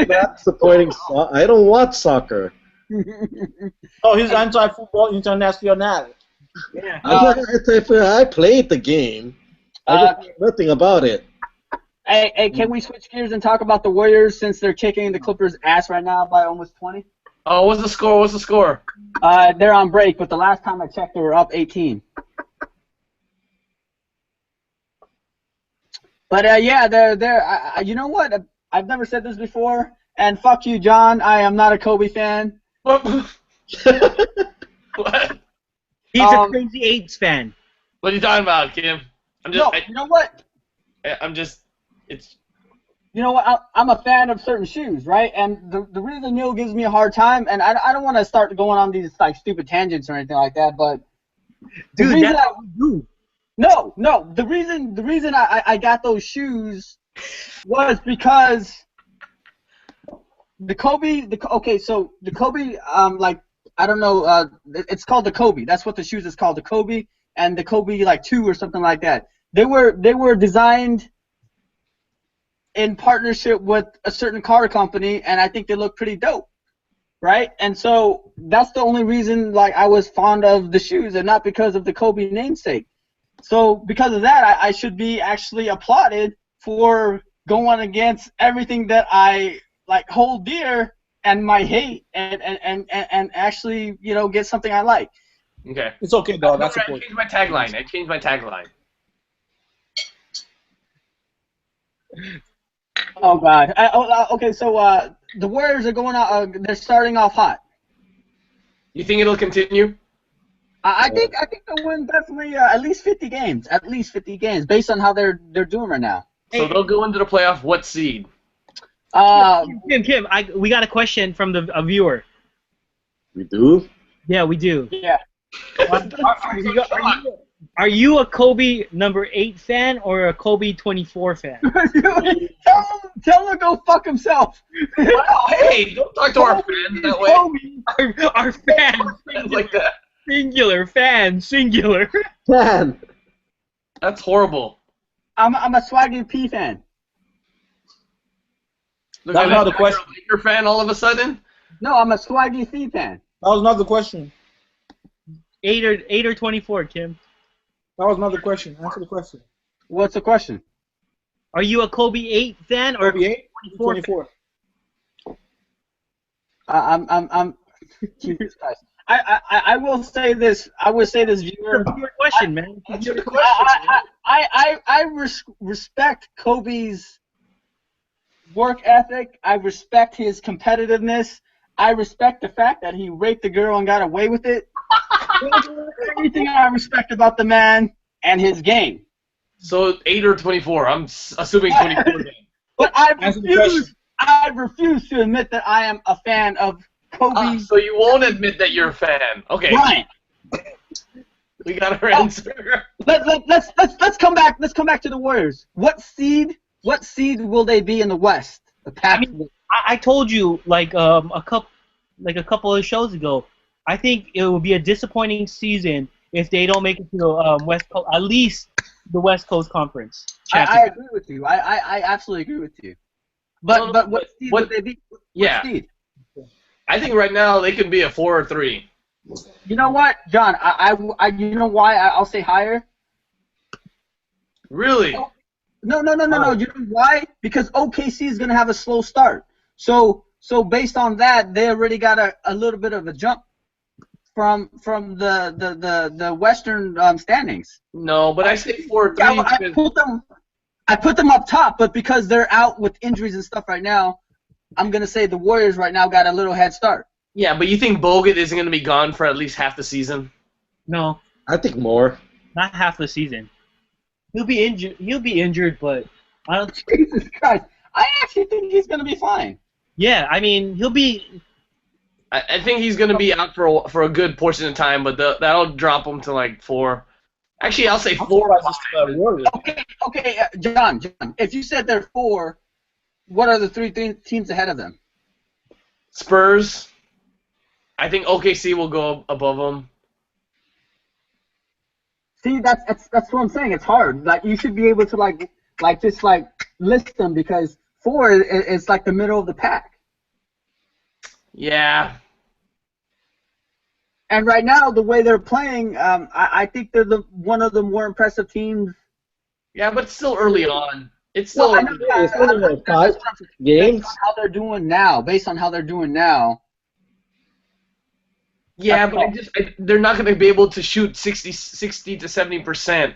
Not supporting. I don't watch soccer. Oh, he's anti-football international. Yeah. I played the game. I just know nothing about it. Hey, can we switch gears and talk about the Warriors since they're kicking the Clippers' ass right now by almost 20? Oh, what's the score? What's the score? They're on break, but the last time I checked, they were up 18. But yeah, they're. You know what? I've never said this before, and fuck you, John. I am not a Kobe fan. What? He's a Crazy Eights fan. What are you talking about, Kim? You know what? It's. You know what? I'm a fan of certain shoes, right? And the reason Neil gives me a hard time, and I don't want to start going on these like stupid tangents or anything like that, but Dude, that's what we do. No. The reason I got those shoes was because the Kobe. So the Kobe, I don't know. It's called the Kobe. That's what the shoes is called, the Kobe. and the Kobe like 2 or something like that. They were designed in partnership with a certain car company, and I think they look pretty dope, right? And so that's the only reason like I was fond of the shoes, and not because of the Kobe namesake. So because of that, I should be actually applauded for going against everything that I like hold dear and might hate, and actually get something I like. Okay. It's okay, dog. That's I support. changed my tagline. I changed my tagline. Oh God. Okay, so the Warriors are going out. They're starting off hot. You think it'll continue? I think they'll win definitely at least 50 games. At least 50 games, based on how they're doing right now. So they'll go into the playoff. What seed? Kim, we got a question from a viewer. We do? Yeah, we do. Yeah. Are you a Kobe number 8 fan or a Kobe 24 fan? tell him to go fuck himself. Wow, hey, don't talk to our fans that way. Our fans. Fans like that. Singular. Fan. That's horrible. I'm a Swaggy P fan. Look, That's not the you're question. a Laker fan all of a sudden? No, I'm a Swaggy C fan. That was not the question. 8 or 24, Kim. That was not the question. Answer the question. What's the question? Are you a Kobe 8 fan or Kobe 8? 24? 24. I'm Jesus Christ. I will say this. I would say this, viewer. Your question, man. Answer the question. I respect Kobe's work ethic. I respect his competitiveness. I respect the fact that he raped a girl and got away with it. Everything I respect about the man and his game. So 8 or 24. I'm assuming 24 then. But I refuse to admit that I am a fan of Kobe. So you won't admit that you're a fan. Okay. Right. We got our answer. Let's come back. Let's come back to the Warriors. What seed will they be in the West? The Pac. I told you like a couple of shows ago. I think it will be a disappointing season if they don't make it to the West Coast, at least the West Coast Conference. I agree with you. I absolutely agree with you. But what seed would they be? What seed? I think right now they could be a 4 or 3. You know what, John? You know why I'll say higher? Really? No. You know why? Because OKC is going to have a slow start. So based on that, they already got a little bit of a jump from the Western standings. No, but I say 4 or 3. Yeah, I put them up top, but because they're out with injuries and stuff right now, I'm going to say the Warriors right now got a little head start. Yeah, but you think Bogut isn't going to be gone for at least half the season? No, I think more. not half the season. He'll be injured, but I don't. Jesus Christ. I actually think he's going to be fine. Yeah, I mean he'll be. I think he's going to be out for a good portion of time, but that'll drop him to like 4. Actually, I'll say 4 or 5. Okay, John, if you said they're 4, what are the 3 teams ahead of them? Spurs. I think OKC will go above them. See, that's what I'm saying. It's hard. Like you should be able to just list them because 4 is like the middle of the pack. Yeah. And right now, the way they're playing, I think they're one of the more impressive teams. Yeah, but it's still early on. It's still It's only like 5 games. Based on how they're doing now. Yeah, but they're not going to be able to shoot 60 to 70%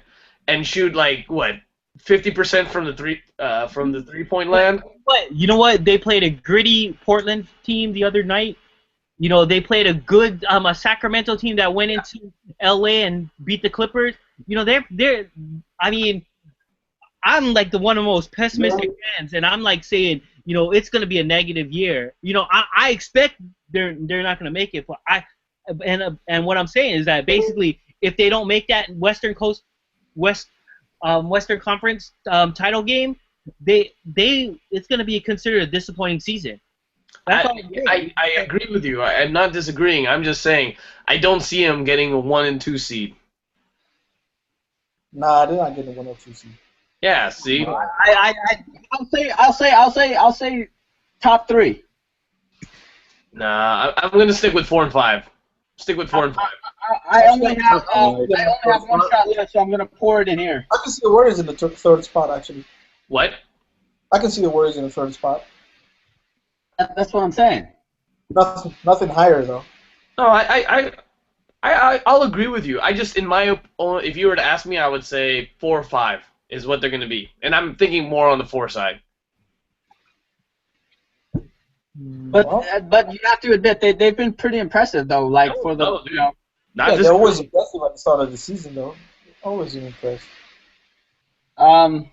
and shoot like what 50% from the 3-point land. But you know what? They played a gritty Portland team the other night. You know, they played a good a Sacramento team that went into LA and beat the Clippers. You know, they're I mean, I'm like one of the most pessimistic fans, and I'm like saying, you know, it's going to be a negative year. You know, I expect they're not going to make it, but and what I'm saying is that basically if they don't make that Western Conference title game, it's going to be considered a disappointing season. I agree with you. I'm not disagreeing. I'm just saying I don't see him getting a 1 and 2 seed. Nah, they're not getting 1 or 2 seed. Yeah, see? I'll say top 3. Nah, I'm going to stick with 4 and 5. Stick with 4 and 5. I only have 1 shot left, so I'm gonna pour it in here. I can see the Warriors in the third spot, actually. What? I can see the Warriors in the third spot. That's what I'm saying. Nothing higher though. No, I'll agree with you. I just, in my own, if you were to ask me, I would say 4 or 5 is what they're going to be. And I'm thinking more on the 4 side. But you have to admit they've been pretty impressive though. Like for the they're always impressive at the start of the season though. Always impressed. But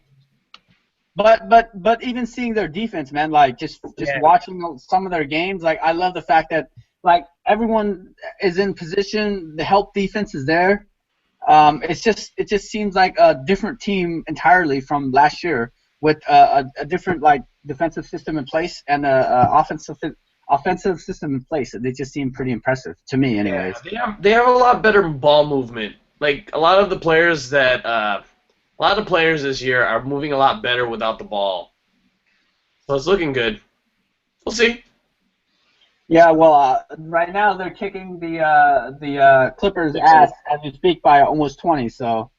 even seeing their defense, man, like just watching some of their games, like I love the fact that like everyone is in position, the help defense is there. It just seems like a different team entirely from last year with a different like defensive system in place and a offensive system in place. They just seem pretty impressive to me, anyways. Yeah, they have a lot better ball movement. Like a lot of the players this year are moving a lot better without the ball. So it's looking good. We'll see. Yeah, well, right now they're kicking the Clippers' ass as we speak by almost 20. So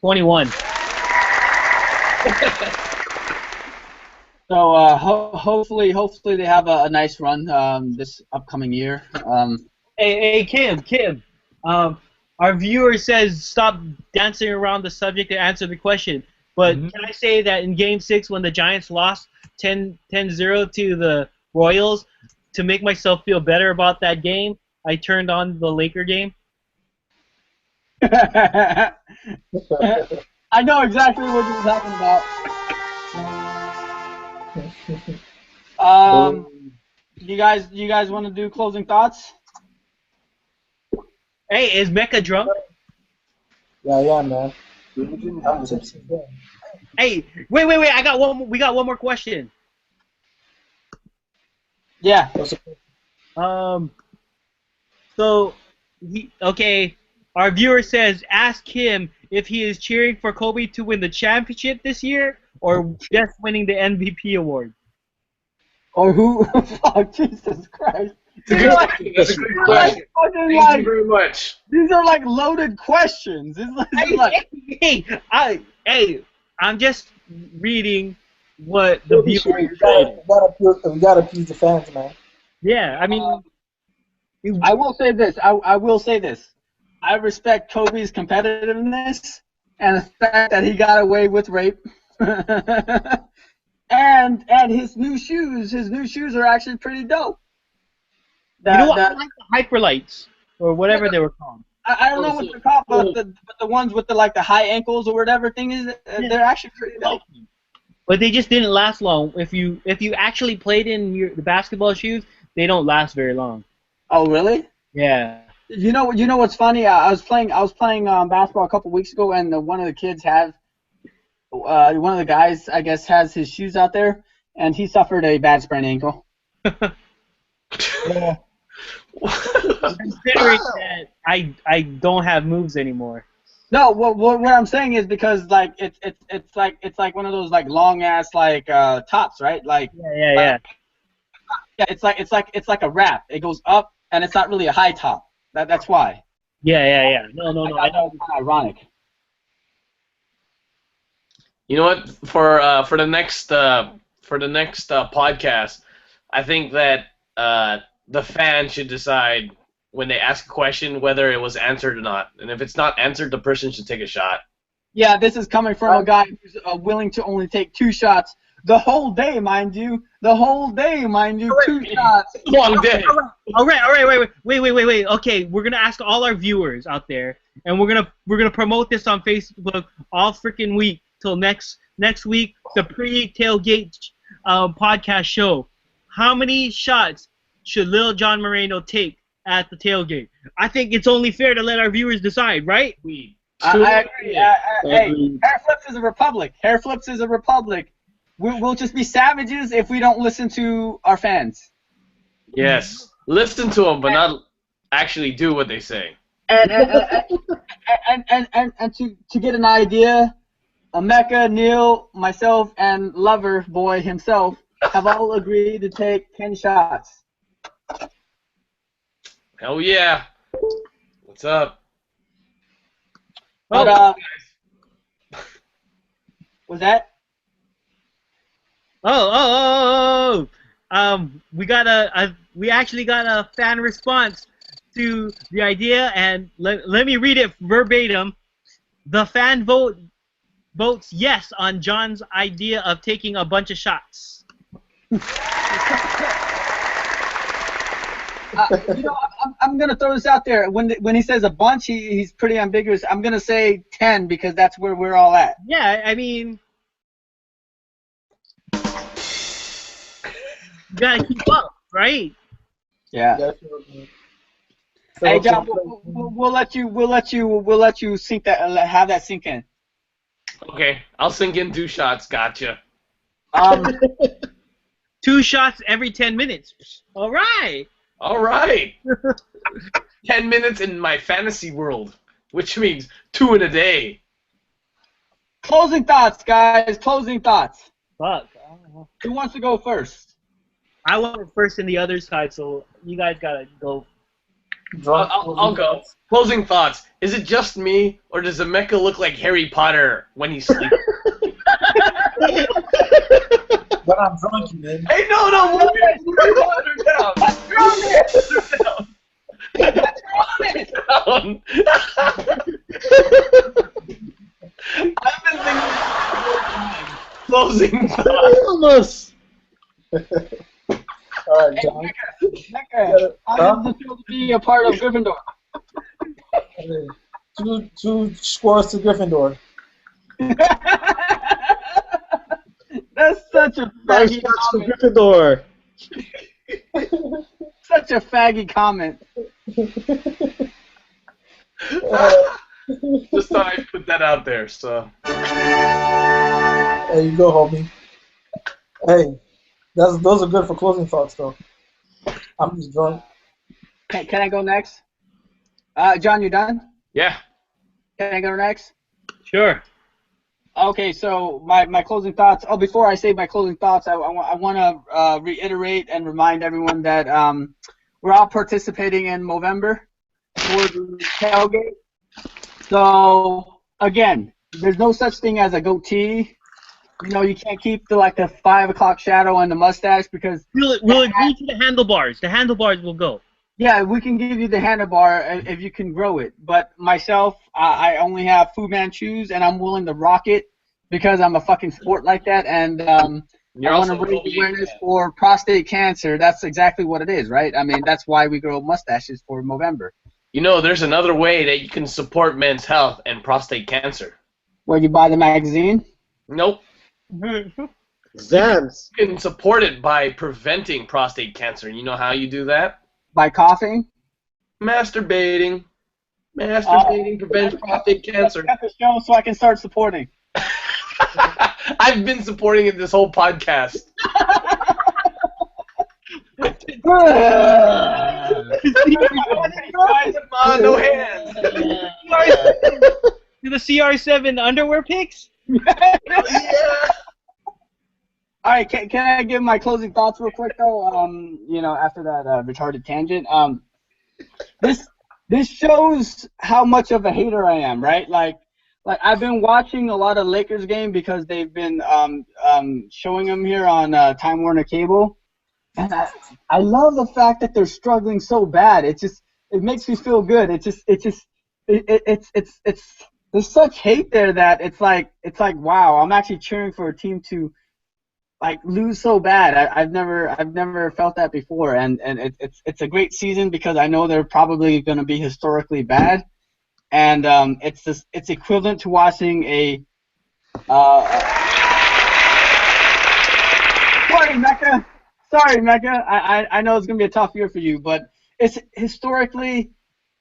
21. So hopefully they have a nice run this upcoming year. Hey, Kim. Our viewer says stop dancing around the subject to answer the question. But can I say that in Game 6 when the Giants lost 10-0 to the Royals, to make myself feel better about that game, I turned on the Laker game? I know exactly what you're talking about. You guys want to do closing thoughts? Hey, is Mecca drunk? Yeah, man. Hey, wait! We got one more question. Yeah. Our viewer says, ask him if he is cheering for Kobe to win the championship this year or just winning the MVP award. Or who? Fuck, Jesus Christ. That's a good question. Thank you very much. These are like loaded questions. I'm just reading what the viewer said. We gotta appease the fans, man. Yeah, I mean, I will say this. I will say this. I respect Kobe's competitiveness and the fact that he got away with rape. and his new shoes. His new shoes are actually pretty dope. I like the Hyperlights or whatever they were called. I don't know what they're called, but the ones with the high ankles or whatever thing is, they're actually pretty dope. But they just didn't last long. If you actually played in the basketball shoes, they don't last very long. Oh, really? Yeah. You know what's funny? I was playing basketball a couple weeks ago, and one of the kids one of the guys, I guess, has his shoes out there, and he suffered a bad sprained ankle. Yeah. Considering that I don't have moves anymore. No, what I'm saying is because like it's like one of those like long ass like tops, right? Like yeah. Yeah, it's like a wrap. It goes up, and it's not really a high top. That's why. Yeah. No. I know it's kind of ironic. You know what? For the next podcast, I think that the fan should decide when they ask a question whether it was answered or not. And if it's not answered, the person should take a shot. Yeah, this is coming from a guy who's willing to only take 2 shots the whole day, mind you. 2 shots. Long day. All right. Wait. Okay, we're gonna ask all our viewers out there, and we're gonna promote this on Facebook all freaking week till next week, the pre-tailgate podcast show. How many shots should Lil John Moreno take at the tailgate? I think it's only fair to let our viewers decide, right? I agree. Hey, Hairflips is a republic. Hairflips is a republic. We'll just be savages if we don't listen to our fans. Yes. Listen to them, but not actually do what they say. And to get an idea, Emeka, Neil, myself, and Lover Boy himself have all agreed to take 10 shots. Hell yeah. What's up? But, was that? We actually got a fan response to the idea, and let me read it verbatim. The fan votes yes on John's idea of taking a bunch of shots. I'm gonna throw this out there. When he says a bunch, he's pretty ambiguous. I'm gonna say 10 because that's where we're all at. Yeah, I mean, you gotta keep up, right? Yeah. Hey John, we'll let you sink that, have that sink in. Okay, I'll sink in 2 shots. Gotcha. 2 shots every 10 minutes. All right. All right. 10 minutes in my fantasy world, which means 2 in a day. Closing thoughts, guys. Closing thoughts. Fuck. Who wants to go first? I went first in the other side, so you guys gotta go. I'll go. Closing thoughts. Is it just me, or does Emeka look like Harry Potter when he sleeps? But I'm drunk, man. Hey, no, move her down. Down. I've been thinking closing thoughts. Almost. All right, John. Mecca, how does it feel to be a part of Gryffindor? Two scores to Gryffindor. That's such a Five faggy shots from comment. Gryffindor. Such a faggy comment. Just thought I'd put that out there, so. There you go, homie. Hey, those are good for closing thoughts, though. I'm just drunk. Can I go next? John, you done? Yeah. Can I go next? Sure. Okay, so my closing thoughts. Oh, before I say my closing thoughts, I want to reiterate and remind everyone that we're all participating in Movember for the tailgate. So again, there's no such thing as a goatee. You know, you can't keep the 5 o'clock shadow and the mustache because We'll agree to the handlebars. The handlebars will go. yeah, we can give you the handlebar if you can grow it. But myself, I only have Fu Manchus, and I'm willing to rock it because I'm a fucking sport like that, and I want to raise awareness for prostate cancer. That's exactly what it is, right? I mean, that's why we grow mustaches for Movember. You know, there's another way that you can support men's health and prostate cancer. Where you buy the magazine? Nope. Exams. You can support it by preventing prostate cancer. You know how you do that? By coughing? Masturbating. Masturbating prevents prostate cancer. Cut the show so I can start supporting. I've been supporting it this whole podcast. Come on, no hands. Do the CR7 underwear pics? Yeah. All right, can I give my closing thoughts real quick though? After that retarded tangent, this shows how much of a hater I am, right? Like I've been watching a lot of Lakers game because they've been showing them here on Time Warner Cable, and I love the fact that they're struggling so bad. It makes me feel good. It's there's such hate there that it's like wow, I'm actually cheering for a team to lose so bad. I've never felt that before, and it's a great season because I know they're probably going to be historically bad, and it's equivalent to watching a sorry Mecca, I know it's going to be a tough year for you, but it's historically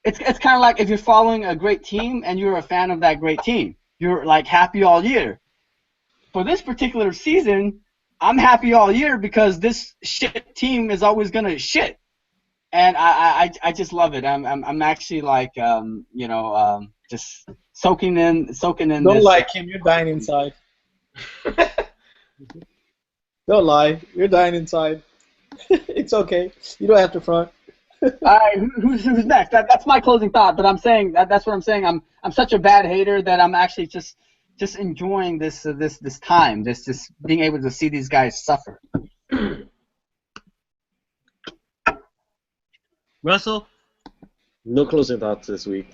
it's kind of like if you're following a great team and you're a fan of that great team, you're happy all year. For this particular season, I'm happy all year because this shit team is always going to shit. and I just love it. I'm actually like just soaking in Don't this. lie, Kim. You're dying inside. Don't lie. You're dying inside. It's okay. You don't have to front. All right, who's next? That's my closing thought. But I'm saying that's what I'm saying. I'm such a bad hater that I'm actually just enjoying this time. This being able to see these guys suffer. Russell? No closing thoughts this week.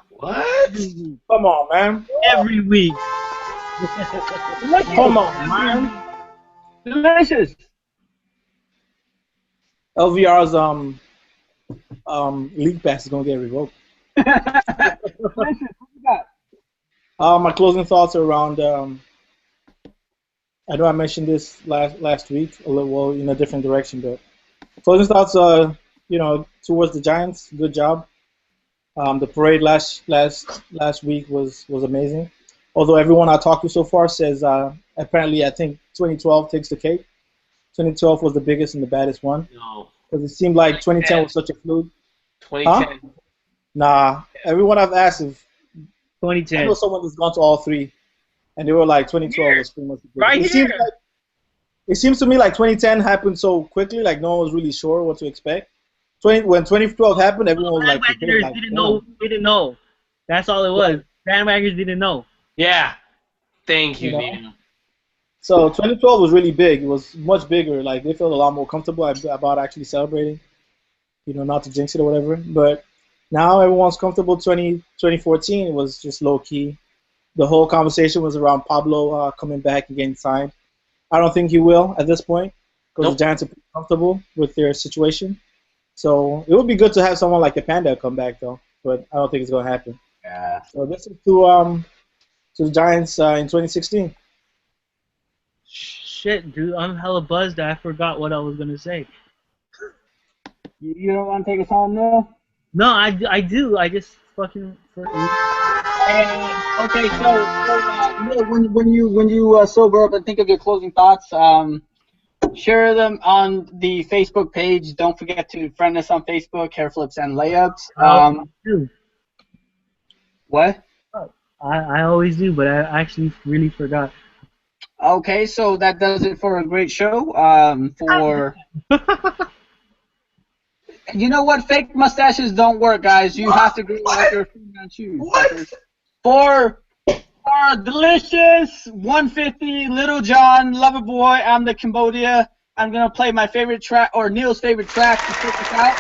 What? Come on, man. Every week. Come on, man. Delicious. LVR's league pass is gonna get revoked. Delicious. What you got? My closing thoughts are around. I know I mentioned this last week a little, well, in a different direction, but closing thoughts towards the Giants. Good job. The parade last week was amazing. Although everyone I talked to so far says apparently I think 2012 takes the cake. 2012 was the biggest and the baddest one. No. Because it seemed like 2010 was such a fluke. 2010. Huh? Nah. Everyone I've asked if 2010. I know someone that's gone to all three, and they were like 2012 was pretty much the biggest. Right here. It seems to me like 2010 happened so quickly, like no one was really sure what to expect. When 2012 happened, everyone was like, bandwagoners didn't know. That's all it was. Bandwagoners didn't know. Yeah. Thank you, You know? Nino. So 2012 was really big. It was much bigger. Like they felt a lot more comfortable about actually celebrating. Not to jinx it or whatever. But now everyone's comfortable. 2014 was just low key. The whole conversation was around Pablo coming back and getting signed. I don't think he will at this point because the Giants are pretty comfortable with their situation. So it would be good to have someone like the Panda come back though, but I don't think it's going to happen. Yeah. So this is to the Giants in 2016. Shit, dude, I'm hella buzzed that I forgot what I was gonna say. You don't want to take us home now? No, I do. I just fucking. Okay, so when you sober up and think of your closing thoughts, share them on the Facebook page. Don't forget to friend us on Facebook, Hairflips and Layups. What? I always do, but I actually really forgot. Okay, so that does it for a great show. You know what? Fake mustaches don't work, guys. You have to grow out your finger shoes. For delicious 150 Little John Lover Boy, I'm the Cambodia. I'm gonna play my favorite track or Neil's favorite track to take us out.